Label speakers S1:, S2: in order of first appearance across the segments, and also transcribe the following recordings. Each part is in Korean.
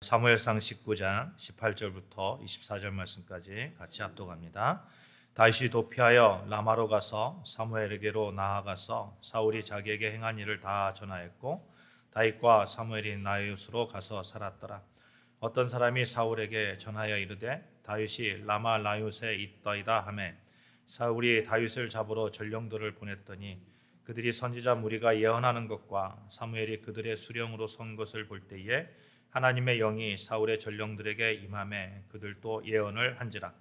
S1: 사무엘상 19장 18절부터 24절 말씀까지 같이 합독합니다. 다윗이 도피하여 라마로 가서 사무엘에게로 나아가서 사울이 자기에게 행한 일을 다 전하였고 다윗과 사무엘이 나이옷으로 가서 살았더라. 어떤 사람이 사울에게 전하여 이르되 다윗이 라마 나이옷에 있더이다 하매 사울이 다윗을 잡으러 전령들을 보냈더니 그들이 선지자 무리가 예언하는 것과 사무엘이 그들의 수령으로 선 것을 볼 때에 하나님의 영이 사울의 전령들에게 임하매 그들도 예언을 한지라.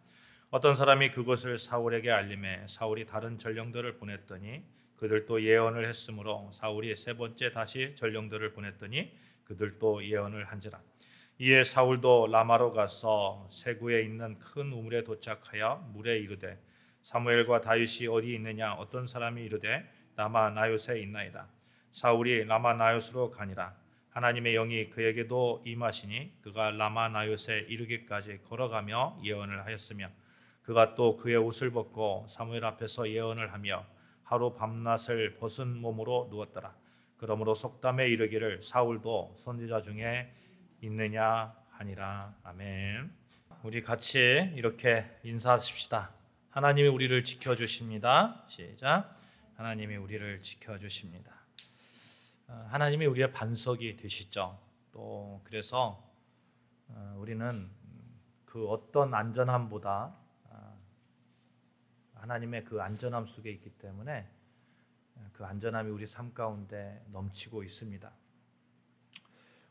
S1: 어떤 사람이 그것을 사울에게 알림해 사울이 다른 전령들을 보냈더니 그들도 예언을 했으므로 사울이 세 번째 다시 전령들을 보냈더니 그들도 예언을 한지라. 이에 사울도 라마로 가서 세구에 있는 큰 우물에 도착하여 물에 이르되 사무엘과 다윗이 어디 있느냐. 어떤 사람이 이르되 라마 나요스에 있나이다. 사울이 라마 나요스로 가니라. 하나님의 영이 그에게도 임하시니 그가 라마 나요스에 이르기까지 걸어가며 예언을 하였으며 그가 또 그의 옷을 벗고 사무엘 앞에서 예언을 하며 하루 밤낮을 벗은 몸으로 누웠더라. 그러므로 속담에 이르기를 사울도 선지자 중에 있느냐 하니라. 아멘. 우리 같이 이렇게 인사하십시다. 하나님이 우리를 지켜주십니다. 시작. 하나님이 우리를 지켜주십니다. 하나님이 우리의 반석이 되시죠. 또 그래서 우리는 그 어떤 안전함보다 하나님의 그 안전함 속에 있기 때문에 그 안전함이 우리 삶 가운데 넘치고 있습니다.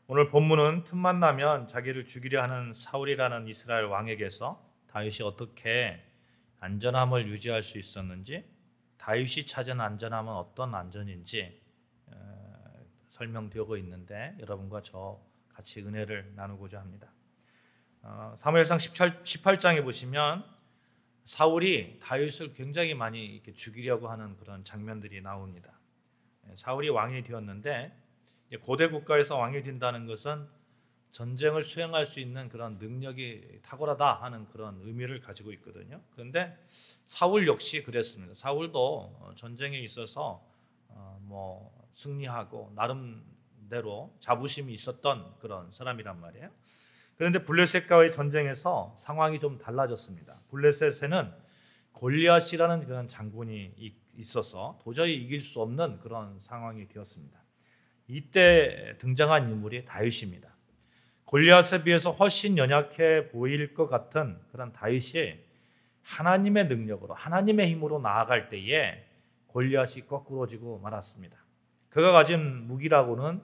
S1: 오늘 본문은 틈만 나면 자기를 죽이려 하는 사울이라는 이스라엘 왕에게서 다윗이 어떻게 안전함을 유지할 수 있었는지, 다윗이 찾은 안전함은 어떤 안전인지 설명되고 있는데 여러분과 저 같이 은혜를 나누고자 합니다. 사무엘상 18장에 보시면 사울이 다윗을 굉장히 많이 이렇게 죽이려고 하는 그런 장면들이 나옵니다. 사울이 왕이 되었는데 고대 국가에서 왕이 된다는 것은 전쟁을 수행할 수 있는 그런 능력이 탁월하다 하는 그런 의미를 가지고 있거든요. 그런데 사울 역시 그랬습니다. 사울도 전쟁에 있어서 승리하고 나름대로 자부심이 있었던 그런 사람이란 말이에요. 그런데 블레셋과의 전쟁에서 상황이 좀 달라졌습니다. 블레셋에는 골리앗이라는 그런 장군이 있어서 도저히 이길 수 없는 그런 상황이 되었습니다. 이때 등장한 인물이 다윗입니다. 골리앗에 비해서 훨씬 연약해 보일 것 같은 그런 다윗이 하나님의 능력으로, 하나님의 힘으로 나아갈 때에 골리앗이 거꾸로지고 말았습니다. 그가 가진 무기라고는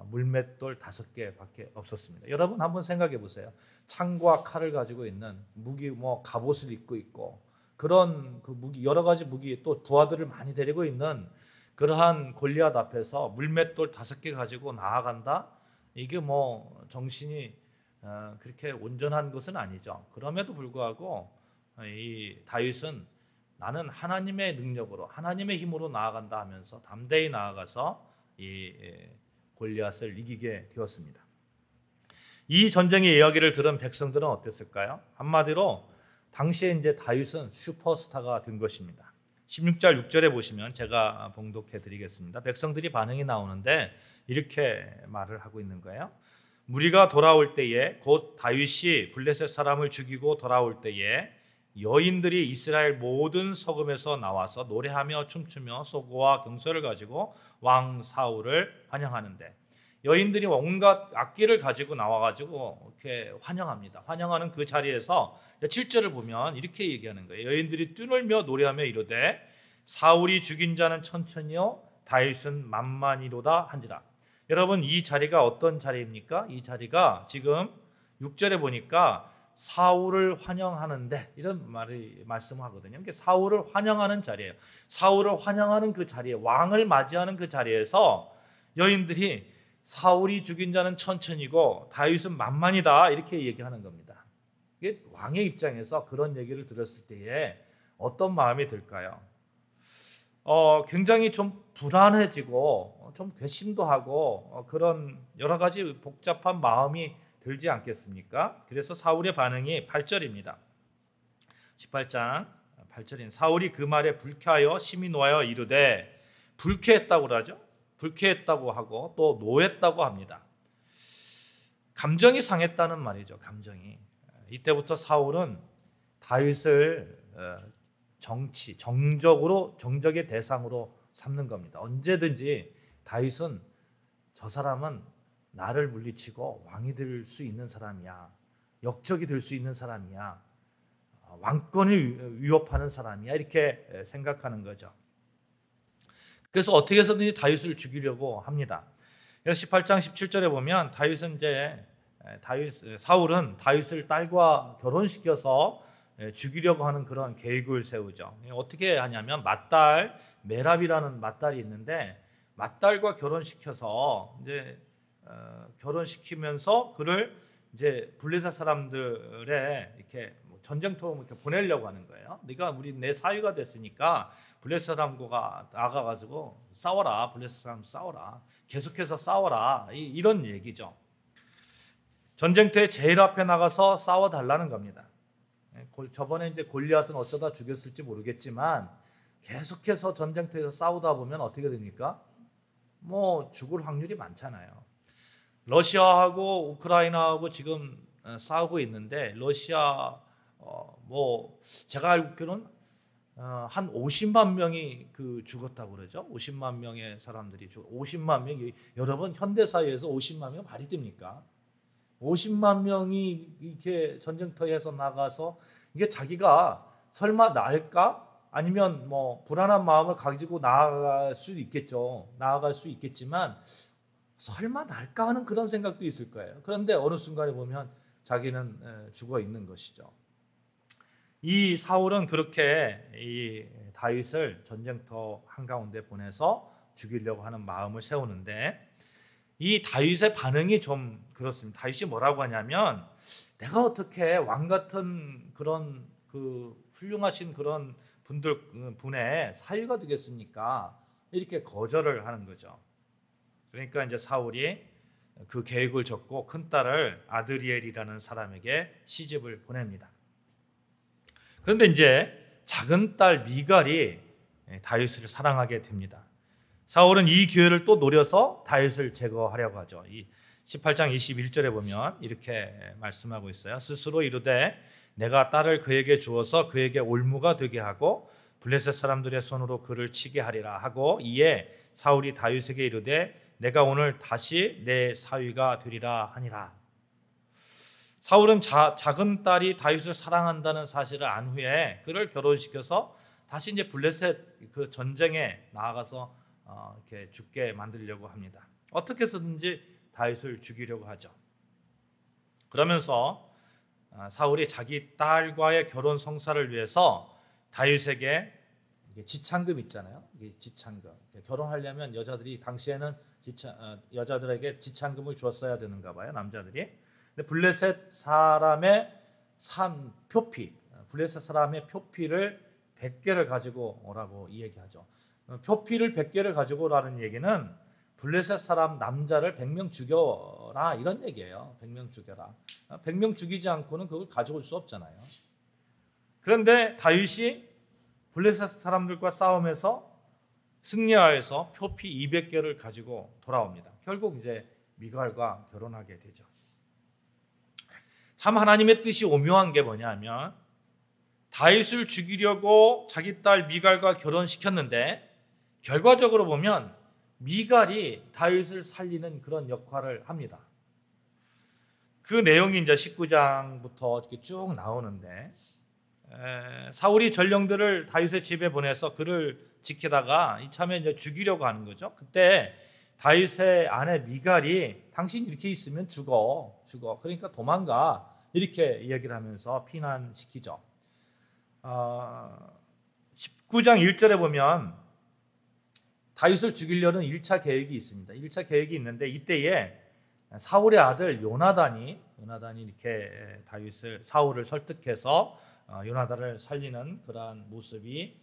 S1: 물맷돌 5개밖에 없었습니다. 여러분 한번 생각해 보세요. 창과 칼을 가지고 있는 무기, 갑옷을 입고 있고 그런 그 무기, 여러 가지 무기, 또 부하들을 많이 데리고 있는 그러한 골리앗 앞에서 물맷돌 5개 가지고 나아간다? 이게 정신이 그렇게 온전한 것은 아니죠. 그럼에도 불구하고 이 다윗은 나는 하나님의 능력으로, 하나님의 힘으로 나아간다 하면서 담대히 나아가서 이 골리앗을 이기게 되었습니다. 이 전쟁의 이야기를 들은 백성들은 어땠을까요? 한마디로 당시에 이제 다윗은 슈퍼스타가 된 것입니다. 16절 6절에 보시면 제가 봉독해 드리겠습니다. 백성들이 반응이 나오는데 이렇게 말을 하고 있는 거예요. 무리가 돌아올 때에 곧 다윗이 블레셋 사람을 죽이고 돌아올 때에 여인들이 이스라엘 모든 서금에서 나와서 노래하며 춤추며 소고와 경소를 가지고 왕 사울을 환영하는데, 여인들이 온갖 악기를 가지고 나와가지고 이렇게 환영합니다. 환영하는 그 자리에서 7절을 보면 이렇게 얘기하는 거예요. 여인들이 뛰놀며 노래하며 이르되 사울이 죽인 자는 천천히요 다윗은 만만이로다 한지라. 여러분, 이 자리가 어떤 자리입니까? 이 자리가 지금 6절에 보니까 사울을 환영하는데 이런 말씀하거든요. 그러니까 사울을 환영하는 자리예요. 사울을 환영하는 그 자리에, 왕을 맞이하는 그 자리에서 여인들이 사울이 죽인 자는 천천히고 다윗은 만만이다 이렇게 얘기하는 겁니다. 이게 왕의 입장에서 그런 얘기를 들었을 때에 어떤 마음이 들까요? 굉장히 좀 불안해지고 좀 괘씸도 하고 그런 여러 가지 복잡한 마음이 들지 않겠습니까? 그래서 사울의 반응이 8절입니다. 18장 8절인 사울이 그 말에 불쾌하여 심히 노하여 이르되, 불쾌했다고 하죠. 불쾌했다고 하고 또 노했다고 합니다. 감정이 상했다는 말이죠. 감정이. 이때부터 사울은 다윗을 정적의 대상으로 삼는 겁니다. 언제든지 다윗은 저 사람은 나를 물리치고 왕이 될 수 있는 사람이야. 역적이 될 수 있는 사람이야. 왕권을 위협하는 사람이야. 이렇게 생각하는 거죠. 그래서 어떻게 해서든지 다윗을 죽이려고 합니다. 그래서 18장 17절에 보면 사울은 다윗을 딸과 결혼시켜서 죽이려고 하는 그런 계획을 세우죠. 어떻게 하냐면 맏딸 메랍이라는 맏딸이 있는데 맏딸과 결혼시켜서 결혼시키면서 그를 이제 블레셋 사람들의 이렇게 전쟁터로 이렇게 보내려고 하는 거예요. 내 사위가 됐으니까 블레셋 사람과 나가가지고 싸워라. 블레셋 사람 싸워라. 계속해서 싸워라. 이런 얘기죠. 전쟁터에 제일 앞에 나가서 싸워달라는 겁니다. 저번에 이제 골리앗은 어쩌다 죽였을지 모르겠지만 계속해서 전쟁터에서 싸우다 보면 어떻게 됩니까? 죽을 확률이 많잖아요. 러시아하고 우크라이나하고 지금 싸우고 있는데 러시아 제가 알기로는 한 50만 명이 죽었다고 그러죠. 50만 명의 사람들이 50만 명이 여러분 현대 사회에서 50만 명 말이 됩니까? 50만 명이 이렇게 전쟁터에서 나가서 이게 자기가 설마 나을까? 아니면 불안한 마음을 가지고 나아갈 수 있겠지만 설마 날까 하는 그런 생각도 있을 거예요. 그런데 어느 순간에 보면 자기는 죽어 있는 것이죠. 이 사울은 그렇게 이 다윗을 전쟁터 한가운데 보내서 죽이려고 하는 마음을 세우는데 이 다윗의 반응이 좀 그렇습니다. 다윗이 뭐라고 하냐면 내가 어떻게 왕 같은 그런 훌륭하신 그런 분의 사위가 되겠습니까? 이렇게 거절을 하는 거죠. 그러니까 이제 사울이 그 계획을 적고 큰 딸을 아드리엘이라는 사람에게 시집을 보냅니다. 그런데 이제 작은 딸 미갈이 다윗을 사랑하게 됩니다. 사울은 이 기회를 또 노려서 다윗을 제거하려고 하죠. 이 18장 21절에 보면 이렇게 말씀하고 있어요. 스스로 이르되 내가 딸을 그에게 주어서 그에게 올무가 되게 하고 블레셋 사람들의 손으로 그를 치게 하리라 하고 이에 사울이 다윗에게 이르되 내가 오늘 다시 내 사위가 되리라 하니라. 사울은 작은 딸이 다윗을 사랑한다는 사실을 안 후에 그를 결혼시켜서 다시 이제 블레셋 그 전쟁에 나아가서 이렇게 죽게 만들려고 합니다. 어떻게 해서든지 다윗을 죽이려고 하죠. 그러면서 사울이 자기 딸과의 결혼 성사를 위해서 다윗에게 지창금 있잖아요. 지창금. 결혼하려면 여자들이 당시에는 여자들에게 지창금을 줬어야 되는가 봐요. 남자들이. 근데 블레셋 사람의 산 표피, 블레셋 사람의 표피를 100개를 가지고 오라고 이 얘기하죠. 표피를 100개를 가지고 오라는 얘기는 블레셋 사람 남자를 100명 죽여라 이런 얘기예요. 100명 죽여라. 100명 죽이지 않고는 그걸 가져올 수 없잖아요. 그런데 다윗이 블레셋 사람들과 싸움에서 승리하여서 표피 200개를 가지고 돌아옵니다. 결국 이제 미갈과 결혼하게 되죠. 참 하나님의 뜻이 오묘한 게 뭐냐면 다윗을 죽이려고 자기 딸 미갈과 결혼시켰는데 결과적으로 보면 미갈이 다윗을 살리는 그런 역할을 합니다. 그 내용이 이제 19장부터 이렇게 쭉 나오는데 사울이 전령들을 다윗의 집에 보내서 그를 지키다가 이참에 이제 죽이려고 하는 거죠. 그때 다윗의 아내 미갈이 당신 이렇게 있으면 죽어. 그러니까 도망가. 이렇게 이야기를 하면서 피난시키죠. 19장 1절에 보면 다윗을 죽이려는 1차 계획이 있습니다. 1차 계획이 있는데 이때에 사울의 아들 요나단이 이렇게 사울을 설득해서 요나단을 살리는 그러한 모습이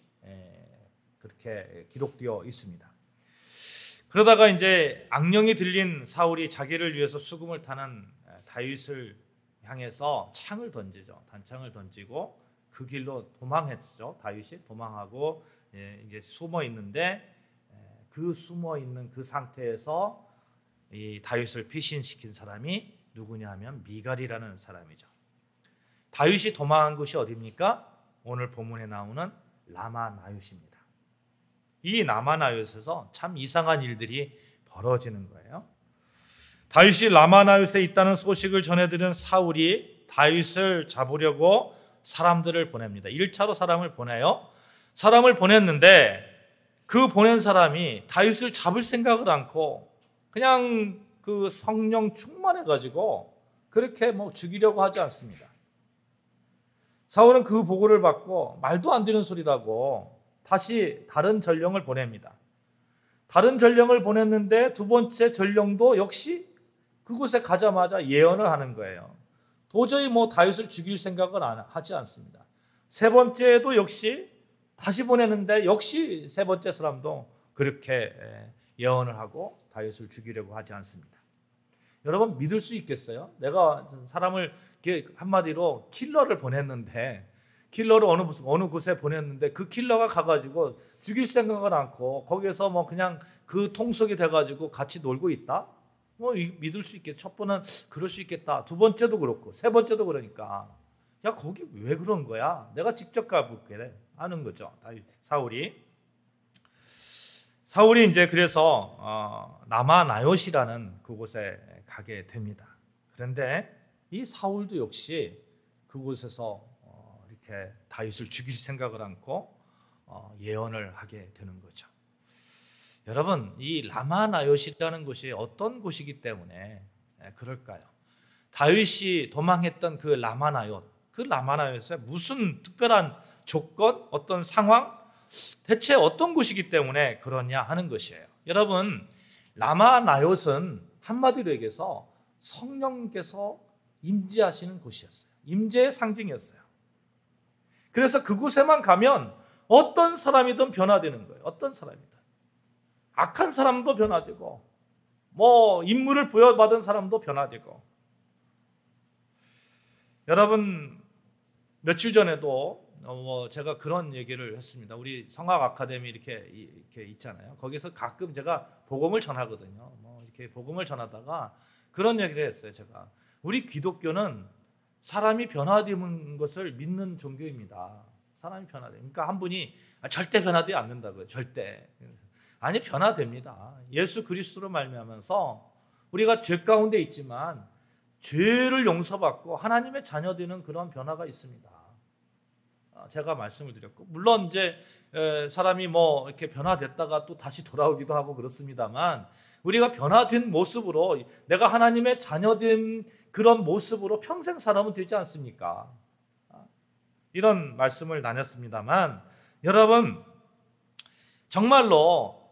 S1: 그렇게 기록되어 있습니다. 그러다가 이제 악령이 들린 사울이 자기를 위해서 수금을 타는 다윗을 향해서 창을 던지죠. 단창을 던지고 그 길로 도망했죠. 다윗이 도망하고 이제 숨어 있는데 그 숨어 있는 그 상태에서 이 다윗을 피신시킨 사람이 누구냐 하면 미갈이라는 사람이죠. 다윗이 도망한 곳이 어디입니까? 오늘 본문에 나오는 라마나요스입니다. 이 라마나요스에서 참 이상한 일들이 벌어지는 거예요. 다윗이 라마나요스에 있다는 소식을 전해들은 사울이 다윗을 잡으려고 사람들을 보냅니다. 1차로 사람을 보내요. 사람을 보냈는데 그 보낸 사람이 다윗을 잡을 생각을 않고 그냥 그 성령 충만해가지고 그렇게 죽이려고 하지 않습니다. 사울은 그 보고를 받고 말도 안 되는 소리라고 다시 다른 전령을 보냅니다. 다른 전령을 보냈는데 두 번째 전령도 역시 그곳에 가자마자 예언을 하는 거예요. 도저히 다윗을 죽일 생각을 하지 않습니다. 세 번째도 역시 다시 보내는데 역시 세 번째 사람도 그렇게 예언을 하고 다윗을 죽이려고 하지 않습니다. 여러분 믿을 수 있겠어요? 내가 사람을 한마디로 킬러를 보냈는데 킬러를 어느 곳에 보냈는데 그 킬러가 가가지고 죽일 생각을 않고 거기에서 그냥 그 통속이 돼가지고 같이 놀고 있다? 믿을 수 있겠죠. 첫 번은 그럴 수 있겠다. 두 번째도 그렇고 세 번째도 그러니까 야 거기 왜 그런 거야? 내가 직접 가볼게 하는 거죠. 사울이 이제 그래서 라마나요스라는 그곳에 가게 됩니다. 그런데 이 사울도 역시 그곳에서 이렇게 다윗을 죽일 생각을 않고 예언을 하게 되는 거죠. 여러분 이 라마나요스라는 곳이 어떤 곳이기 때문에 그럴까요? 다윗이 도망했던 그 라마나요스에 무슨 특별한 조건, 어떤 상황, 대체 어떤 곳이기 때문에 그러냐 하는 것이에요. 여러분 라마나요스는 한마디로 얘기해서 성령께서 임재하시는 곳이었어요. 임재의 상징이었어요. 그래서 그곳에만 가면 어떤 사람이든 변화되는 거예요. 어떤 사람이든. 악한 사람도 변화되고 인물을 부여받은 사람도 변화되고. 여러분 며칠 전에도 제가 그런 얘기를 했습니다. 우리 성악 아카데미 이렇게 있잖아요. 거기서 가끔 제가 복음을 전하거든요. 이렇게 복음을 전하다가 그런 얘기를 했어요. 제가 우리 기독교는 사람이 변화되는 것을 믿는 종교입니다. 사람이 변화돼. 그러니까 한 분이 절대 변화되지 않는다고요. 절대. 아니 변화됩니다. 예수 그리스도로 말미암아서 우리가 죄 가운데 있지만 죄를 용서받고 하나님의 자녀되는 그런 변화가 있습니다. 제가 말씀을 드렸고 물론 이제 사람이 이렇게 변화됐다가 또 다시 돌아오기도 하고 그렇습니다만 우리가 변화된 모습으로 내가 하나님의 자녀된 그런 모습으로 평생 살아면 되지 않습니까? 이런 말씀을 나눴습니다만 여러분 정말로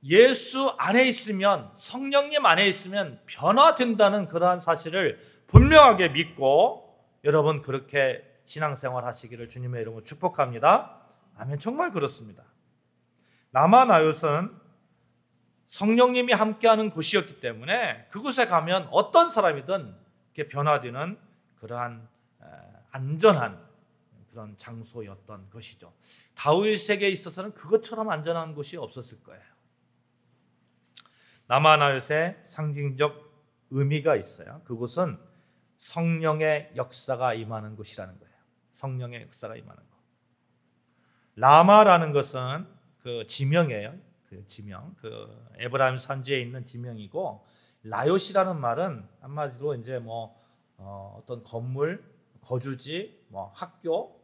S1: 예수 안에 있으면 성령님 안에 있으면 변화된다는 그러한 사실을 분명하게 믿고 여러분 그렇게 신앙생활 하시기를 주님의 이름으로 축복합니다. 아멘. 정말 그렇습니다. 라마나요스는 성령님이 함께하는 곳이었기 때문에 그곳에 가면 어떤 사람이든 이렇게 변화되는 그러한 안전한 그런 장소였던 것이죠. 다윗에게 있어서는 그것처럼 안전한 곳이 없었을 거예요. 라마나요스의 상징적 의미가 있어요. 그곳은 성령의 역사가 임하는 곳이라는 거예요. 성령의 역사가 임하는 곳. 라마라는 것은 그 지명이에요. 그 지명, 그 에브라임 산지에 있는 지명이고 라요시라는 말은 한마디로 이제 어떤 건물, 거주지, 학교,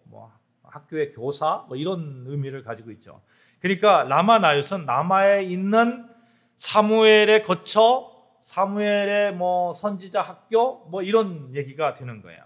S1: 학교의 교사 이런 의미를 가지고 있죠. 그러니까 라마나요스는 라마에 있는 사무엘에 거쳐 사무엘의 선지자 학교 이런 얘기가 되는 거예요.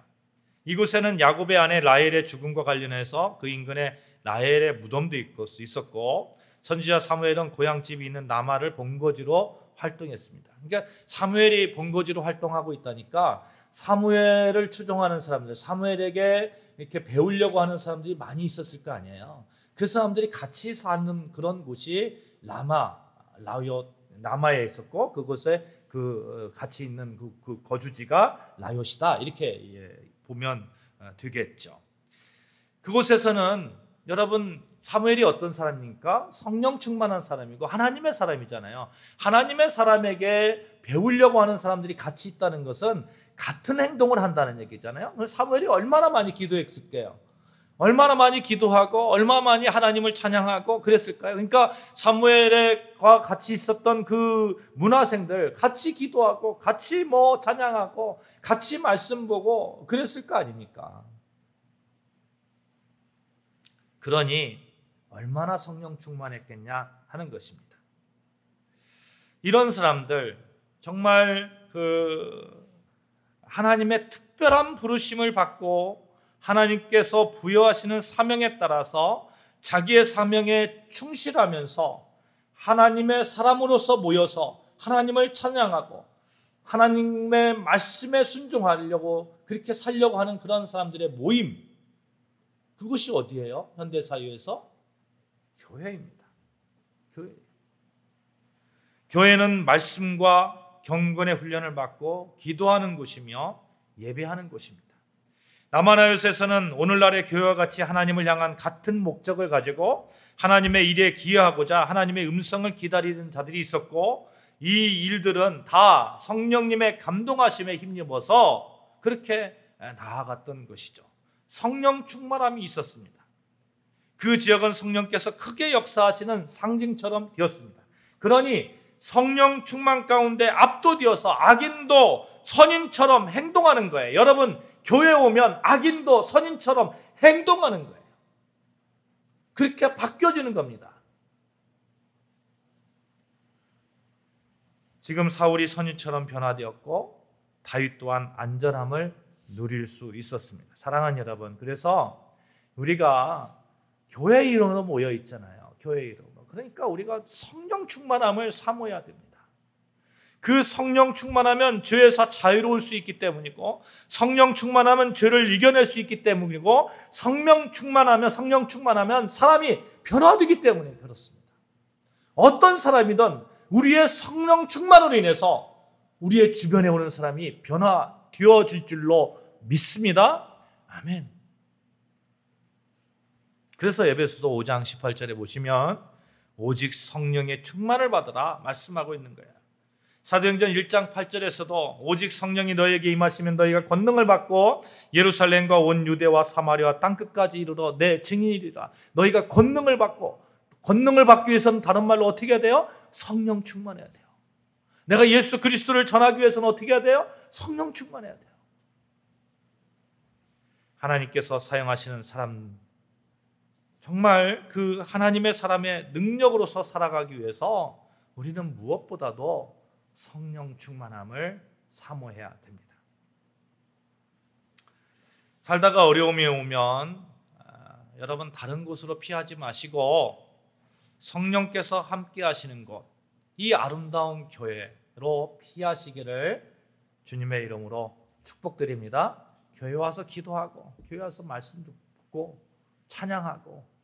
S1: 이곳에는 야곱의 아내 라헬의 죽음과 관련해서 그 인근에 라헬의 무덤도 있었고 선지자 사무엘은 고향집이 있는 라마를 본거지로 활동했습니다. 그러니까 사무엘이 본거지로 활동하고 있다니까 사무엘을 추종하는 사람들, 사무엘에게 이렇게 배우려고 하는 사람들이 많이 있었을 거 아니에요. 그 사람들이 같이 사는 그런 곳이 라마에 있었고 그곳에 같이 있는 그 거주지가 라요시다 이렇게 보면 되겠죠. 그곳에서는 여러분 사무엘이 어떤 사람입니까? 성령 충만한 사람이고 하나님의 사람이잖아요. 하나님의 사람에게 배우려고 하는 사람들이 같이 있다는 것은 같은 행동을 한다는 얘기잖아요. 사무엘이 얼마나 많이 기도했을게요. 얼마나 많이 기도하고 얼마나 많이 하나님을 찬양하고 그랬을까요? 그러니까 사무엘과 같이 있었던 그 문화생들 같이 기도하고 같이 찬양하고 같이 말씀 보고 그랬을 거 아닙니까? 그러니 얼마나 성령 충만했겠냐 하는 것입니다. 이런 사람들 정말 하나님의 특별한 부르심을 받고 하나님께서 부여하시는 사명에 따라서 자기의 사명에 충실하면서 하나님의 사람으로서 모여서 하나님을 찬양하고 하나님의 말씀에 순종하려고 그렇게 살려고 하는 그런 사람들의 모임, 그것이 어디예요? 현대사회에서? 교회입니다. 교회는 말씀과 경건의 훈련을 받고 기도하는 곳이며 예배하는 곳입니다. 남한하요새에서는 오늘날의 교회와 같이 하나님을 향한 같은 목적을 가지고 하나님의 일에 기여하고자 하나님의 음성을 기다리는 자들이 있었고, 이 일들은 다 성령님의 감동하심에 힘입어서 그렇게 나아갔던 것이죠. 성령 충만함이 있었습니다. 그 지역은 성령께서 크게 역사하시는 상징처럼 되었습니다. 그러니 성령 충만 가운데 압도되어서 악인도 선인처럼 행동하는 거예요. 여러분, 교회 오면 악인도 선인처럼 행동하는 거예요. 그렇게 바뀌어지는 겁니다. 지금 사울이 선인처럼 변화되었고 다윗 또한 안전함을 누릴 수 있었습니다. 사랑하는 여러분, 그래서 우리가 교회 이름으로 모여 있잖아요. 교회 이름으로. 그러니까 우리가 성령 충만함을 사모해야 됩니다. 그 성령 충만하면 죄에서 자유로울 수 있기 때문이고, 성령 충만하면 죄를 이겨낼 수 있기 때문이고, 성령 충만하면 사람이 변화되기 때문에 그렇습니다. 어떤 사람이든 우리의 성령 충만으로 인해서 우리의 주변에 오는 사람이 변화되어질 줄로 믿습니다. 아멘. 그래서 에베소서 5장 18절에 보시면 오직 성령의 충만을 받으라 말씀하고 있는 거예요. 사도행전 1장 8절에서도 오직 성령이 너에게 임하시면 너희가 권능을 받고 예루살렘과 온 유대와 사마리아 땅끝까지 이르러 내 증인이리라. 너희가 권능을 받기 위해서는 다른 말로 어떻게 해야 돼요? 성령 충만해야 돼요. 내가 예수 그리스도를 전하기 위해서는 어떻게 해야 돼요? 성령 충만해야 돼요. 하나님께서 사용하시는 사람, 정말 그 하나님의 사람의 능력으로서 살아가기 위해서 우리는 무엇보다도 성령 충만함을 사모해야 됩니다. 살다가 어려움이 오면 여러분 다른 곳으로 피하지 마시고 성령께서 함께 하시는 곳, 이 아름다운 교회로 피하시기를 주님의 이름으로 축복드립니다. 교회 와서 기도하고 교회 와서 말씀 듣고 찬양하고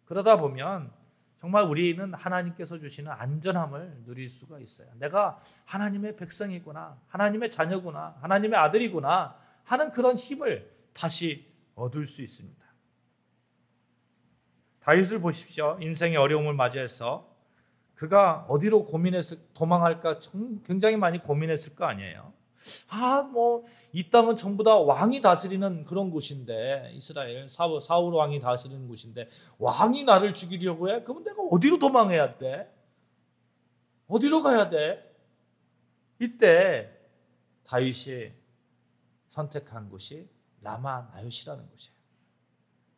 S1: 그러다 보면 정말 우리는 하나님께서 주시는 안전함을 누릴 수가 있어요. 내가 하나님의 백성이구나, 하나님의 자녀구나, 하나님의 아들이구나 하는 그런 힘을 다시 얻을 수 있습니다. 다윗을 보십시오. 인생의 어려움을 맞이해서 그가 어디로 도망할까 굉장히 많이 고민했을 거 아니에요. 이 땅은 전부 다 왕이 다스리는 그런 곳인데, 이스라엘 사울 왕이 다스리는 곳인데 왕이 나를 죽이려고 해? 그러면 내가 어디로 도망해야 돼? 어디로 가야 돼? 이때 다윗이 선택한 곳이 라마 나요시라는 곳이에요.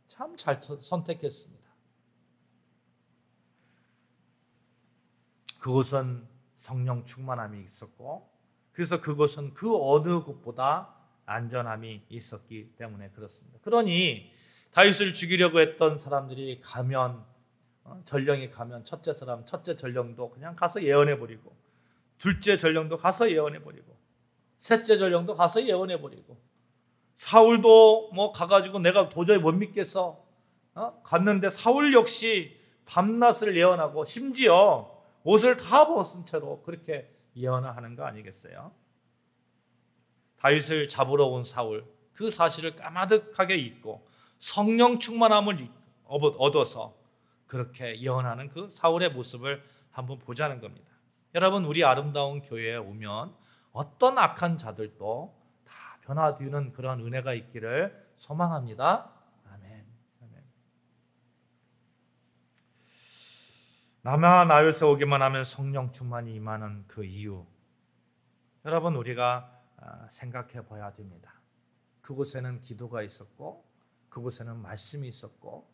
S1: 참 잘 선택했습니다. 그곳은 성령 충만함이 있었고, 그래서 그곳은 그 어느 곳보다 안전함이 있었기 때문에 그렇습니다. 그러니 다윗을 죽이려고 했던 사람들이 가면, 전령이 가면 첫째 전령도 그냥 가서 예언해버리고, 둘째 전령도 가서 예언해버리고, 셋째 전령도 가서 예언해버리고, 사울도 가가지고 내가 도저히 못 믿겠어 갔는데 사울 역시 밤낮을 예언하고 심지어 옷을 다 벗은 채로 그렇게 예언을 하는 거 아니겠어요? 다윗을 잡으러 온 사울, 그 사실을 까마득하게 잊고 성령 충만함을 얻어서 그렇게 예언하는 그 사울의 모습을 한번 보자는 겁니다. 여러분, 우리 아름다운 교회에 오면 어떤 악한 자들도 다 변화되는 그런 은혜가 있기를 소망합니다. 아멘. 아멘. 남아 나요새 오기만 하면 성령 충만이 임하는 그 이유, 여러분, 우리가 생각해 봐야 됩니다. 그곳에는 기도가 있었고, 그곳에는 말씀이 있었고,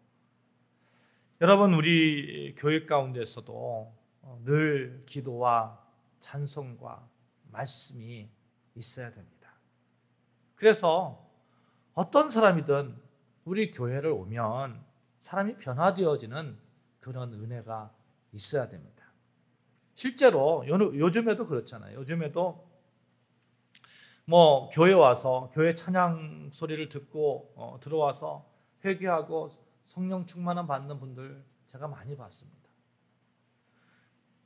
S1: 여러분, 우리 교회 가운데서도 늘 기도와 찬송과 말씀이 있어야 됩니다. 그래서 어떤 사람이든 우리 교회를 오면 사람이 변화되어지는 그런 은혜가 있어야 됩니다. 실제로 요즘에도 그렇잖아요. 요즘에도 교회 와서 교회 찬양 소리를 듣고 들어와서 회개하고 성령 충만함 받는 분들 제가 많이 봤습니다.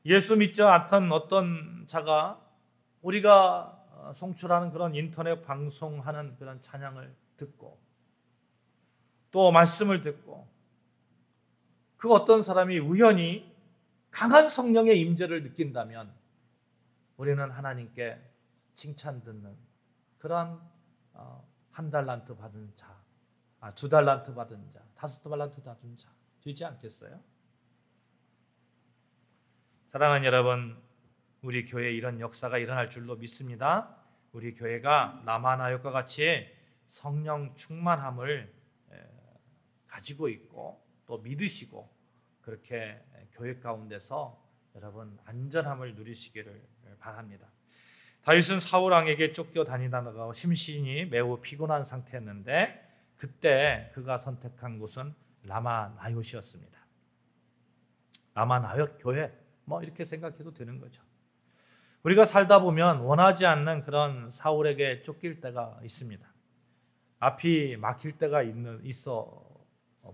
S1: 예수 믿지 않던 어떤 자가 우리가 송출하는 그런 인터넷 방송하는 그런 찬양을 듣고 또 말씀을 듣고 그 어떤 사람이 우연히 강한 성령의 임재를 느낀다면 우리는 하나님께 칭찬 듣는 그런 한 달란트 받은 자, 두 달란트 받은 자, 5달란트 받은 자 되지 않겠어요? 사랑하는 여러분, 우리 교회에 이런 역사가 일어날 줄로 믿습니다. 우리 교회가 남아나요과 같이 성령 충만함을 가지고 있고 또 믿으시고 그렇게 교회 가운데서 여러분 안전함을 누리시기를 바랍니다. 다윗은 사울 왕에게 쫓겨다니다가 심신이 매우 피곤한 상태였는데 그때 그가 선택한 곳은 라마나요시였습니다. 라마나요 교회 이렇게 생각해도 되는 거죠. 우리가 살다 보면 원하지 않는 그런 사울에게 쫓길 때가 있습니다. 앞이 막힐 때가 있어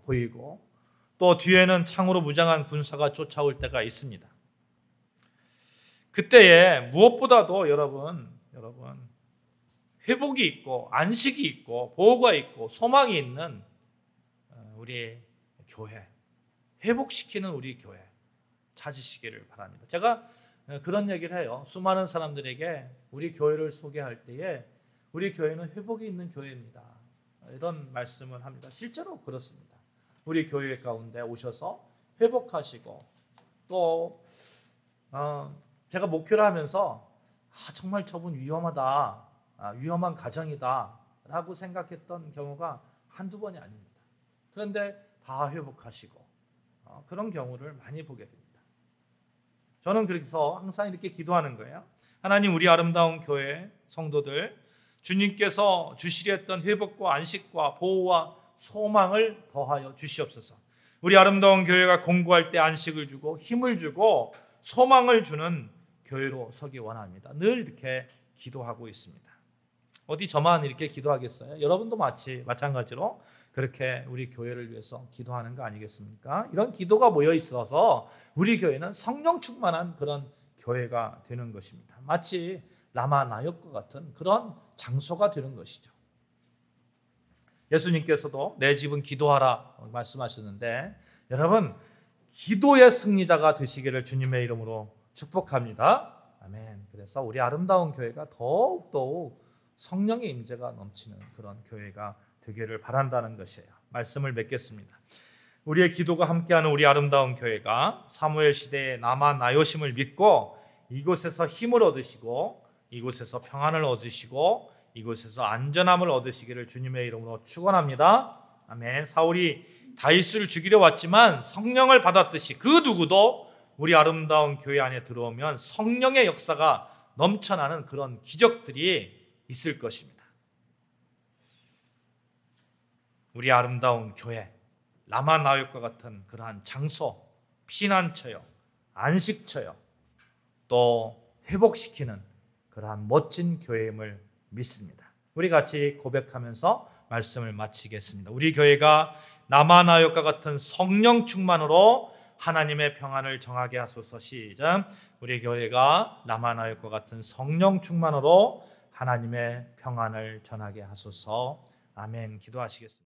S1: 보이고 또 뒤에는 창으로 무장한 군사가 쫓아올 때가 있습니다. 그때에 무엇보다도 여러분 회복이 있고 안식이 있고 보호가 있고 소망이 있는 우리 교회, 회복시키는 우리 교회 찾으시기를 바랍니다. 제가 그런 얘기를 해요. 수많은 사람들에게 우리 교회를 소개할 때에 우리 교회는 회복이 있는 교회입니다. 이런 말씀을 합니다. 실제로 그렇습니다. 우리 교회 가운데 오셔서 회복하시고 또 제가 목회를 하면서 정말 저분 위험하다, 위험한 가정이다 라고 생각했던 경우가 한두 번이 아닙니다. 그런데 다 회복하시고 그런 경우를 많이 보게 됩니다. 저는 그래서 항상 이렇게 기도하는 거예요. 하나님, 우리 아름다운 교회 성도들 주님께서 주시려 했던 회복과 안식과 보호와 소망을 더하여 주시옵소서. 우리 아름다운 교회가 공부할 때 안식을 주고 힘을 주고 소망을 주는 교회로 서기 원합니다. 늘 이렇게 기도하고 있습니다. 어디 저만 이렇게 기도하겠어요? 여러분도 마찬가지로 그렇게 우리 교회를 위해서 기도하는 거 아니겠습니까? 이런 기도가 모여 있어서 우리 교회는 성령 충만한 그런 교회가 되는 것입니다. 마치 라마나요과 같은 그런 장소가 되는 것이죠. 예수님께서도 내 집은 기도하라 말씀하셨는데 여러분, 기도의 승리자가 되시기를 주님의 이름으로 축복합니다. 아멘. 그래서 우리 아름다운 교회가 더욱 성령의 임재가 넘치는 그런 교회가 되기를 바란다는 것이에요. 말씀을 맺겠습니다. 우리의 기도가 함께하는 우리 아름다운 교회가 사무엘 시대의 남아나요심을 믿고 이곳에서 힘을 얻으시고 이곳에서 평안을 얻으시고 이곳에서 안전함을 얻으시기를 주님의 이름으로 축원합니다. 아멘. 사울이 다윗을 죽이려 왔지만 성령을 받았듯이 그 누구도 우리 아름다운 교회 안에 들어오면 성령의 역사가 넘쳐나는 그런 기적들이 있을 것입니다. 우리 아름다운 교회, 라마나요과 같은 그러한 장소, 피난처요, 안식처요, 또 회복시키는 그러한 멋진 교회임을 믿습니다. 우리 같이 고백하면서 말씀을 마치겠습니다. 우리 교회가 라마나요과 같은 성령 충만으로 하나님의 평안을 정하게 하소서. 시작. 우리 교회가 라마나요과 같은 성령 충만으로 하나님의 평안을 전하게 하소서. 아멘. 기도하시겠습니다.